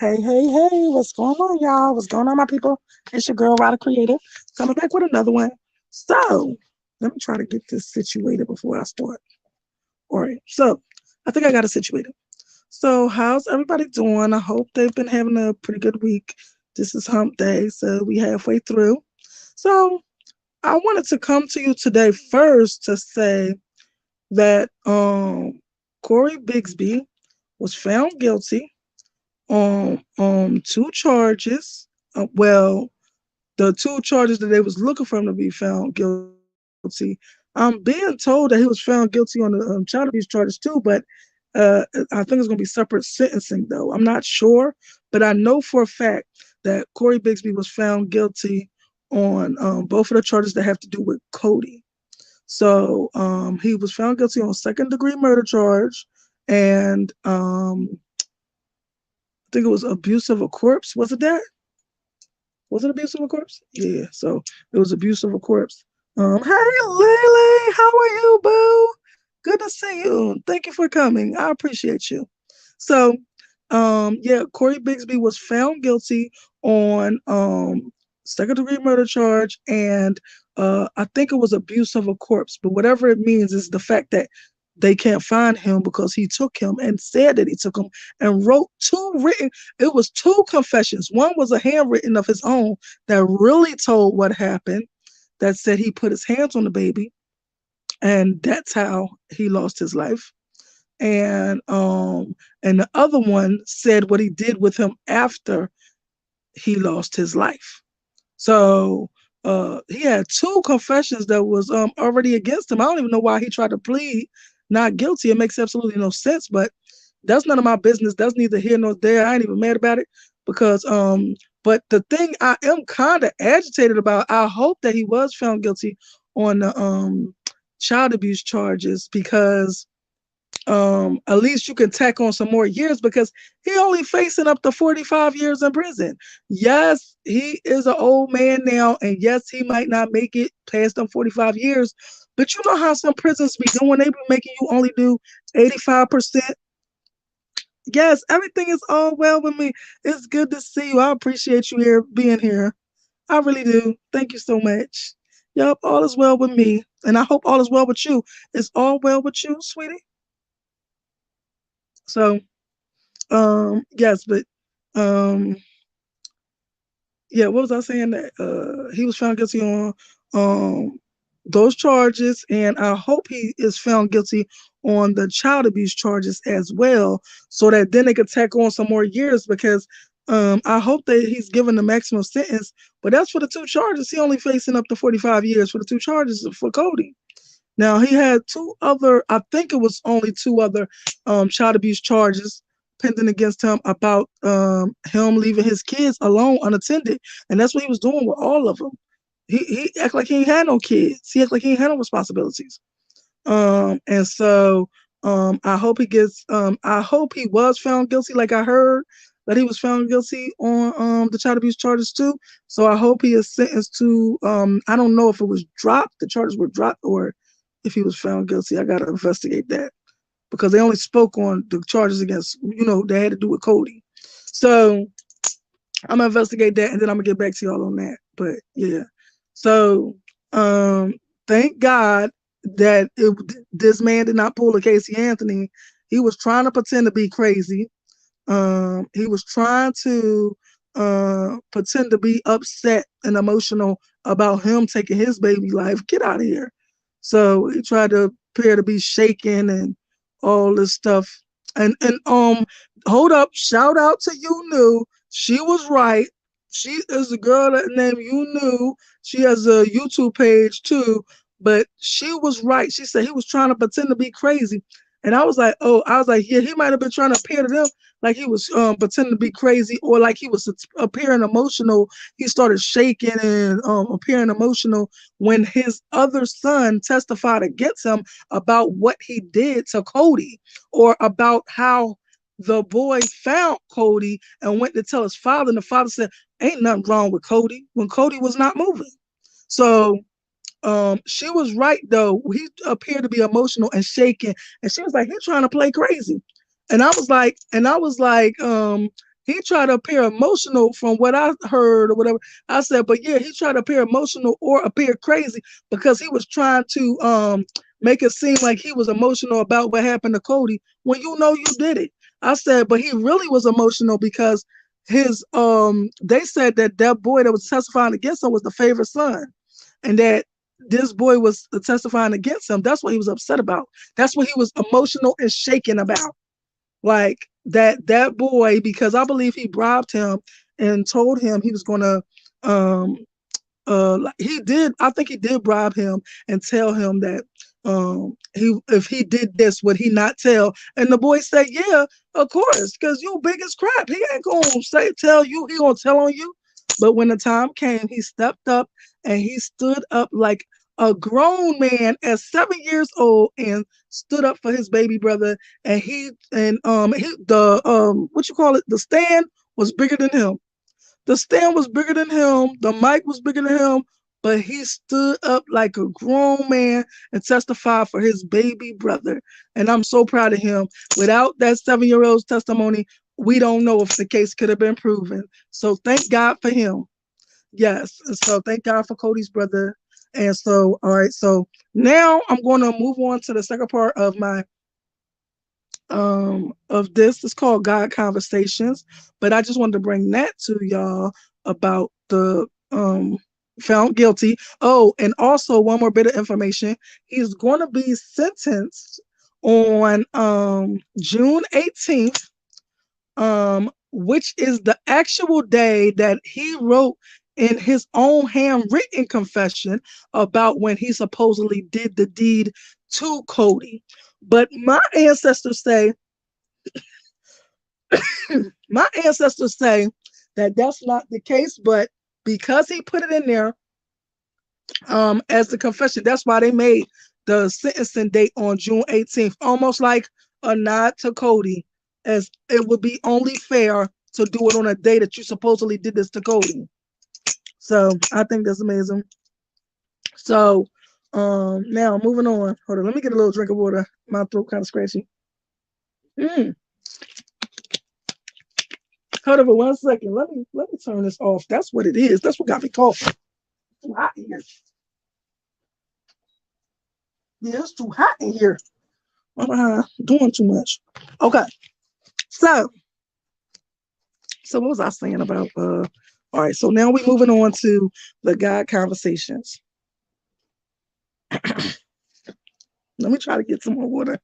Hey, hey, hey, what's going on, y'all? What's going on, my people? It's your girl, Ryder Creative, coming back with another one. So, let me try to get this situated before I start. All right, so I think I got it situated. So, how's everybody doing? I hope they've been having a pretty good week. This is hump day, so we halfway through. So, I wanted to come to you today first to say that Corey Bigsby was found guilty on two charges. Well, the two charges that they was looking for him to be found guilty. I'm being told that he was found guilty on the child abuse charges too, but I think it's going to be separate sentencing though. I'm not sure, but I know for a fact that Corey Bigsby was found guilty on both of the charges that have to do with Cody. So he was found guilty on second degree murder charge and I think it was abuse of a corpse. Was it that? Was it abuse of a corpse? Yeah. So it was abuse of a corpse. Hey Lily, how are you, boo? Good to see you. Thank you for coming. I appreciate you. So, yeah, Corey Bigsby was found guilty on second degree murder charge and I think it was abuse of a corpse. But whatever it means is the fact that they can't find him because he took him and said that he took him and wrote it was two confessions. One was a handwritten of his own that really told what happened, that said he put his hands on the baby, and that's how he lost his life. And the other one said what he did with him after he lost his life. So he had two confessions that was already against him. I don't even know why he tried to plead not guilty. It makes absolutely no sense, but that's none of my business. That's neither here nor there. I ain't even mad about it because but the thing I am kind of agitated about, I hope that he was found guilty on the child abuse charges because at least you can tack on some more years because he only facing up to 45 years in prison. Yes, he is an old man now, and yes, he might not make it past them 45 years. But you know how some prisons be doing? They be making you only do 85%. Yes, everything is all well with me. It's good to see you. I appreciate you here being here. I really do. Thank you so much. Yep, all is well with me. And I hope all is well with you. Is all well with you, sweetie? So yes, but um yeah, what was I saying? That he was found guilty on um those charges, and I hope he is found guilty on the child abuse charges as well, so that then they could tack on some more years because I hope that he's given the maximum sentence. But that's for the two charges. He only facing up to 45 years for the two charges for Cody. Now he had two other, I think it was only two other child abuse charges pending against him about him leaving his kids alone unattended, and that's what he was doing with all of them. He act like he ain't had no kids. He act like he ain't had no responsibilities. And so I hope he gets. I hope he was found guilty, like I heard that he was found guilty on the child abuse charges too. So I hope he is sentenced to. I don't know if it was dropped, the charges were dropped, or if he was found guilty. I gotta investigate that because they only spoke on the charges against, they had to do with Cody. So I'm gonna investigate that and then I'm gonna get back to y'all on that. But yeah, so thank God that this man did not pull a Casey Anthony. He was trying to pretend to be crazy. He was trying to pretend to be upset and emotional about him taking his baby life. Get out of here. So he tried to appear to be shaken and all this stuff. And hold up, shout out to You Knew. She was right. She is a girl that named You Knew. She has a YouTube page too, but she was right. She said he was trying to pretend to be crazy. And I was like, yeah, he might have been trying to appear to them like he was pretending to be crazy, or like he was appearing emotional. He started shaking and appearing emotional when his other son testified against him about what he did to Cody, or about how the boy found Cody and went to tell his father, and the father said, "Ain't nothing wrong with Cody," when Cody was not moving. So she was right though. He appeared to be emotional and shaking, and she was like, "He's trying to play crazy." And I was like, he tried to appear emotional from what I heard or whatever. I said, but yeah, he tried to appear emotional or appear crazy because he was trying to make it seem like he was emotional about what happened to Cody when you know you did it. I said, but he really was emotional because his they said that that boy that was testifying against him was the favorite son, and that this boy was testifying against him. That's what he was upset about. That's what he was emotional and shaken about. Like that boy, because I believe he bribed him and told him he was gonna um he did, I think he did bribe him and tell him that he, if he did this, would he not tell? And the boy said, yeah, of course, because you big as crap. He ain't gonna tell you, he gonna tell on you. But when the time came, he stepped up and he stood up like a grown man at 7 years old and stood up for his baby brother. And he the what you call it, the stand was bigger than him. The stand was bigger than him. The mic was bigger than him. But he stood up like a grown man and testified for his baby brother. And I'm so proud of him. Without that 7 year old's testimony, we don't know if the case could have been proven. So thank God for him. Yes. And so thank God for Cody's brother. And so, all right. So now I'm going to move on to the second part of my of this. It's called God Conversations, but I just wanted to bring that to y'all about the found guilty. Oh, and also one more bit of information. He's going to be sentenced on June 18th, which is the actual day that he wrote in his own handwritten confession about when he supposedly did the deed to Cody. But my ancestors say that that's not the case, but because he put it in there as the confession, that's why they made the sentencing date on June 18th, almost like a nod to Cody, as it would be only fair to do it on a day that you supposedly did this to Cody. So I think that's amazing. So now moving on. Hold on, let me get a little drink of water. My throat kind of scratchy. Hold on for 1 second. Let me turn this off. That's what it is. That's what got me coughing. It's too hot in here. Yeah, it's too hot in here. I'm doing too much. Okay. So what was I saying about all right, so now we're moving on to the God Conversations. Let me try to get some more water.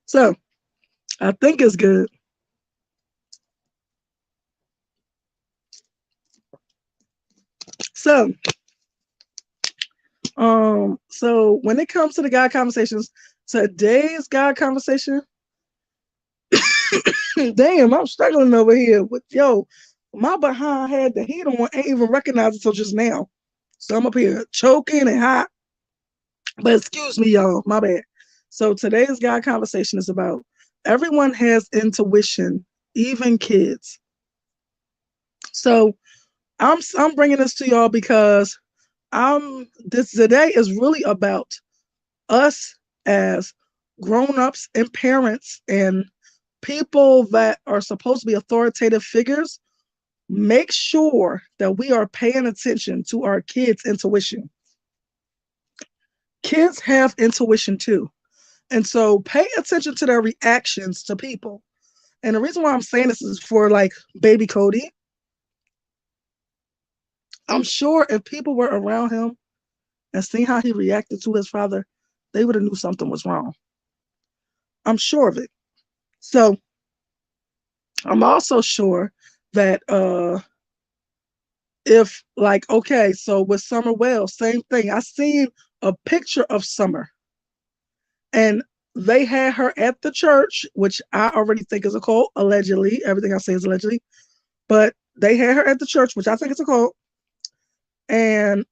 So I think it's good. So so when it comes to the God Conversations, today's God Conversation, damn, I'm struggling over here with my behind had the heat on, ain't even recognized it until just now. So I'm up here choking and hot. But excuse me, y'all, my bad. So today's God Conversation is about everyone has intuition, even kids. So I'm bringing this to y'all because this today is really about us as grown-ups and parents and people that are supposed to be authoritative figures. Make sure that we are paying attention to our kids' intuition. Kids have intuition too. And so pay attention to their reactions to people. And the reason why I'm saying this is for like baby Cody. I'm sure if people were around him and seeing how he reacted to his father, they would have knew something was wrong. I'm sure of it. So I'm also sure that if like, okay, so with Summer Wells, same thing. I seen a picture of Summer and they had her at the church, which I already think is a cult, allegedly. Everything I say is allegedly. But they had her at the church, which I think is a cult. And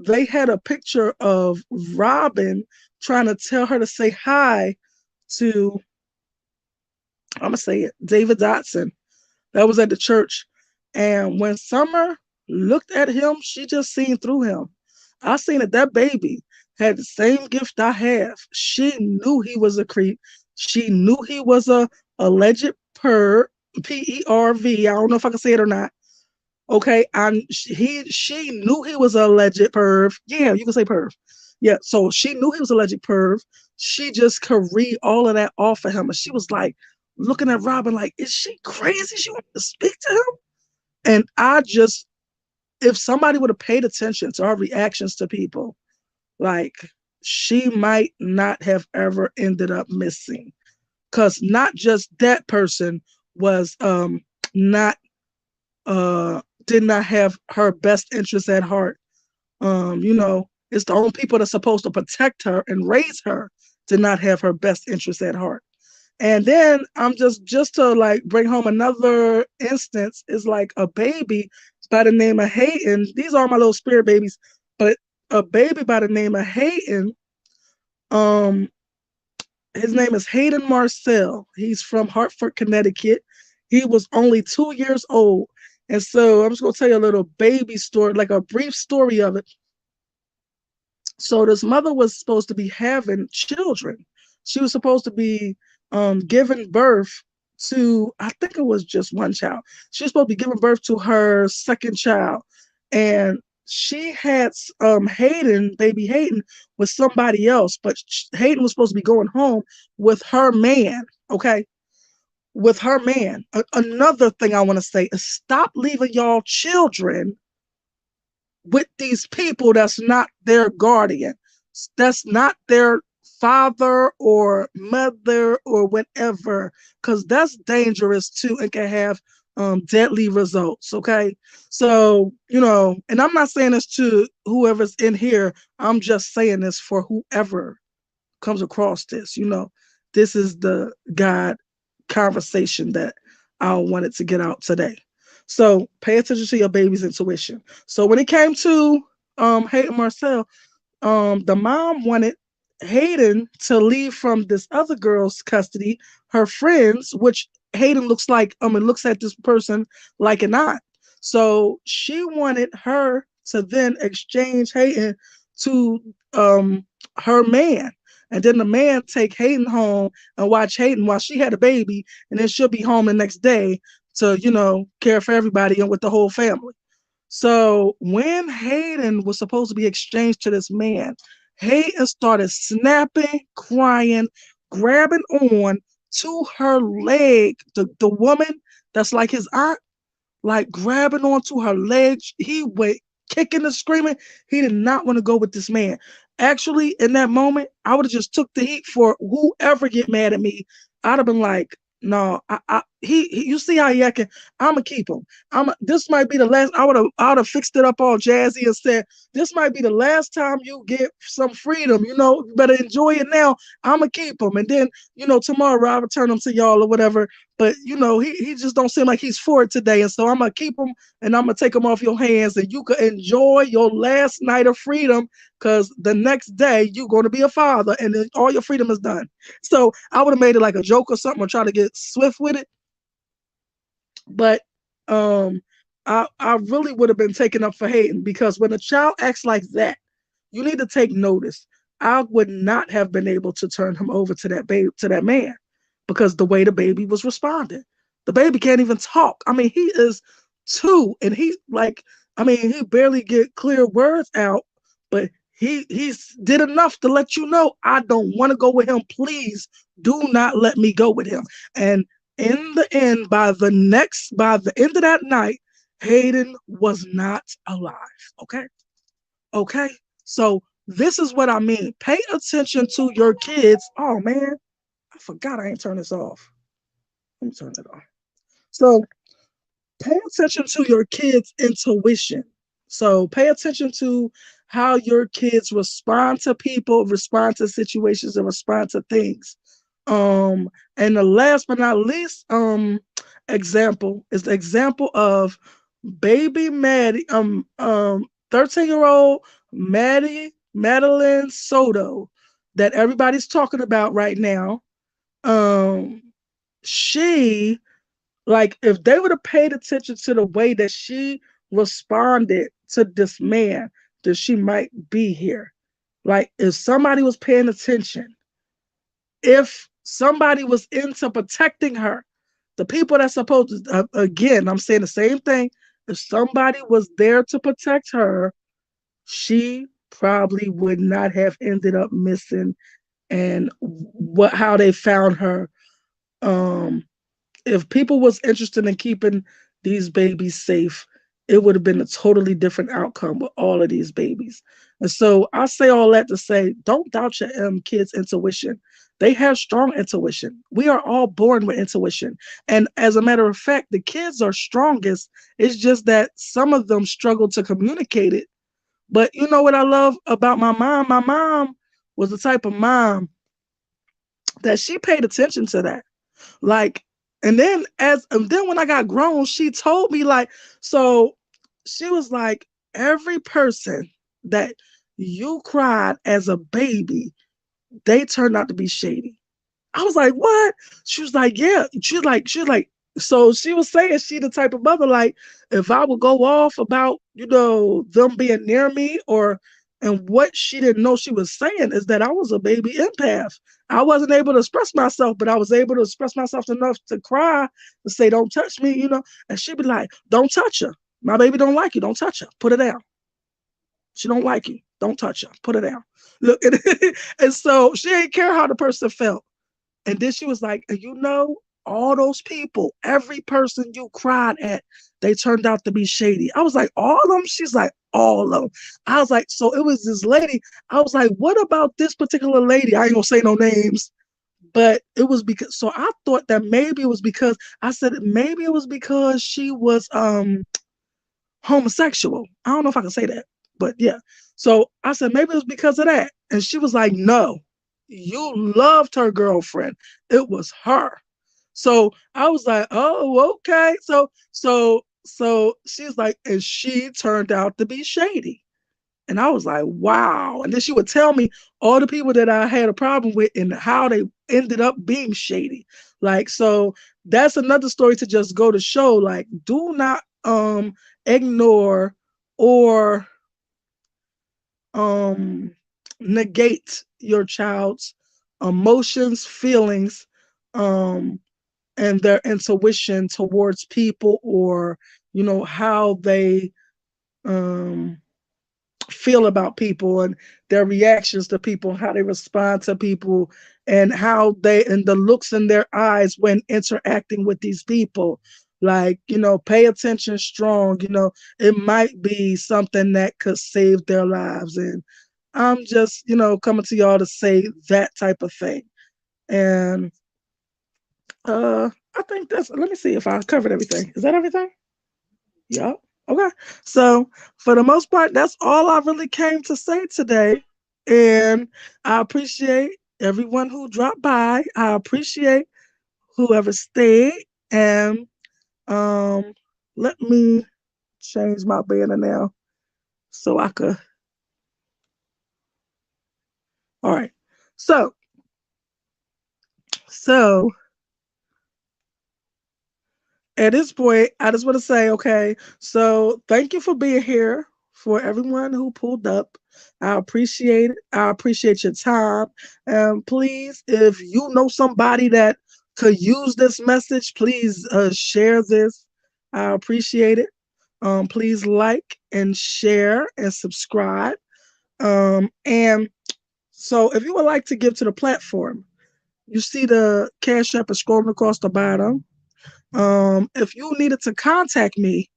they had a picture of Robin trying to tell her to say hi to, I'm going to say it, David Dotson. That was at the church. And when Summer looked at him, she just seen through him. I seen that baby had the same gift I have. She knew he was a creep. She knew he was a alleged PERV. I don't know if I can say it or not. Okay, and she knew he was a alleged perv. Yeah, you can say perv. Yeah, so she knew he was a alleged perv. She just could read all of that off of him, and she was like looking at Robin like, is she crazy? She want to speak to him? And I just, if somebody would have paid attention to our reactions to people, like she might not have ever ended up missing, because not just that person was not did not have her best interests at heart. It's the only people that's supposed to protect her and raise her did not have her best interests at heart. And then I'm just to like bring home another instance is like a baby by the name of Hayden. These are my little spirit babies, but a baby by the name of Hayden. Um, his name is Hayden Marcel. He's from Hartford, Connecticut. He was only 2 years old. And so I'm just gonna tell you a little baby story, like a brief story of it. So this mother was supposed to be having children. She was supposed to be giving birth to, I think it was just one child. She was supposed to be giving birth to her second child. And she had Hayden, baby Hayden, with somebody else, but Hayden was supposed to be going home with her man. Okay. With her man. Another thing I want to say is stop leaving y'all children with these people that's not their guardian, that's not their father or mother or whatever, because that's dangerous too and can have deadly results. Okay, so and I'm not saying this to whoever's in here. I'm just saying this for whoever comes across this. This is the God conversation that I wanted to get out today. So pay attention to your baby's intuition. So when it came to Hayden Marcel, the mom wanted Hayden to leave from this other girl's custody, her friends, which Hayden looks at this person like an aunt. So she wanted her to then exchange Hayden to her man. And then the man take Hayden home and watch Hayden while she had a baby, and then she'll be home the next day to, care for everybody and with the whole family. So when Hayden was supposed to be exchanged to this man, Hayden started snapping, crying, grabbing on to her leg. The woman that's like his aunt, like grabbing onto her legs. He went kicking and screaming. He did not want to go with this man. Actually, in that moment, I would have just took the heat for whoever get mad at me. I'd have been like, no, you see how he acting? I'ma keep him. This might be the last. I would have fixed it up all jazzy and said, this might be the last time you get some freedom. You better enjoy it now. I'ma keep him, and then tomorrow I'll return him to y'all or whatever. But he just don't seem like he's for it today, and so I'm gonna keep him and I'm gonna take him off your hands, and you can enjoy your last night of freedom, because the next day you're gonna be a father, and then all your freedom is done. So I would have made it like a joke or something, or try to get swift with it. But I really would have been taken up for Hayden, because when a child acts like that, you need to take notice. I would not have been able to turn him over to that man, because the way the baby was responding. The baby can't even talk. I mean, he is 2, and he barely get clear words out, but he's did enough to let you know, I don't want to go with him. Please do not let me go with him. And in the end, by the end of that night, Hayden was not alive. Okay. Okay. So this is what I mean. Pay attention to your kids. Oh man, I forgot I ain't turned this off. Let me turn it off. So pay attention to your kids' intuition. So pay attention to how your kids respond to people, respond to situations, and respond to things. And the last but not least example is the example of baby Maddie, 13-year-old Madeline Soto, that everybody's talking about right now. She, like, if they would have paid attention to the way that she responded to this man, that she might be here. Like if somebody was paying attention, if somebody was into protecting her, the people that's supposed to, again, I'm saying the same thing. If somebody was there to protect her, she probably would not have ended up missing. And how they found her, um, if people was interested in keeping these babies safe, it would have been a totally different outcome with all of these babies. And so I say all that to say, don't doubt your kids' intuition. They have strong intuition. We are all born with intuition. And as a matter of fact, the kids are strongest. It's just that some of them struggle to communicate it. But you know what I love about my mom? My mom was the type of mom that she paid attention to that. Like, and then when I got grown, she told me like, so she was like, every person that you cried as a baby, they turned out to be shady. I was like, what? She was like, yeah. She was like, so she was saying she the type of mother, like, if I would go off about, them being near me and what she didn't know she was saying is that I was a baby empath. I wasn't able to express myself, but I was able to express myself enough to cry and say, don't touch me. And she'd be like, don't touch her. My baby don't like you. Don't touch her. Put her down. She don't like you. Don't touch her. Put her down. Look, and so she didn't care how the person felt. And then she was like, all those people, every person you cried at, they turned out to be shady. I was like, all of them? She's like, all of them. I was like, so it was this lady. I was like, what about this particular lady? I ain't gonna say no names, but it was because, so I thought that maybe it was because, I said, maybe it was because she was homosexual. I don't know if I can say that, but yeah. So I said, maybe it was because of that. And she was like, no, you loved her girlfriend. It was her. So I was like, oh, okay. So she's like, and she turned out to be shady. And I was like, wow. And then she would tell me all the people that I had a problem with and how they ended up being shady. Like, so that's another story to just go to show, like, do not ignore or um negate your child's emotions, feelings, um and their intuition towards people, or how they um feel about people and their reactions to people, how they respond to people, and and the looks in their eyes when interacting with these people. Like, pay attention strong. It might be something that could save their lives. And I'm just, coming to y'all to say that type of thing. And I think let me see if I covered everything. Is that everything? Yep. Okay. So for the most part, that's all I really came to say today. And I appreciate everyone who dropped by. I appreciate whoever stayed. And um let me change my banner now so I could. All right. So so at this point, I just want to say, okay, so thank you for being here. For everyone who pulled up, I appreciate it. I appreciate your time. And please, if you know somebody that could use this message, please share this. I appreciate it. Please like and share and subscribe. And so if you would like to give to the platform, you see the Cash App is scrolling across the bottom. If you needed to contact me,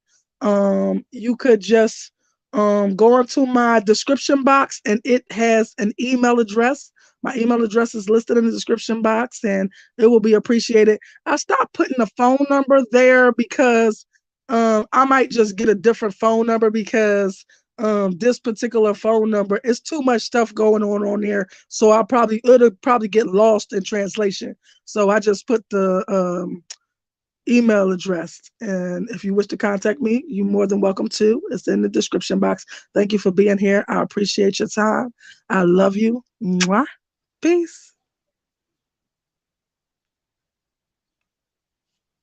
you could just go into my description box and it has an email address. My email address is listed in the description box and it will be appreciated. I stopped putting the phone number there because I might just get a different phone number because this particular phone number is too much stuff going on there. So it'll probably get lost in translation. So I just put the email address. And if you wish to contact me, you're more than welcome to. It's in the description box. Thank you for being here. I appreciate your time. I love you. Mwah. Peace.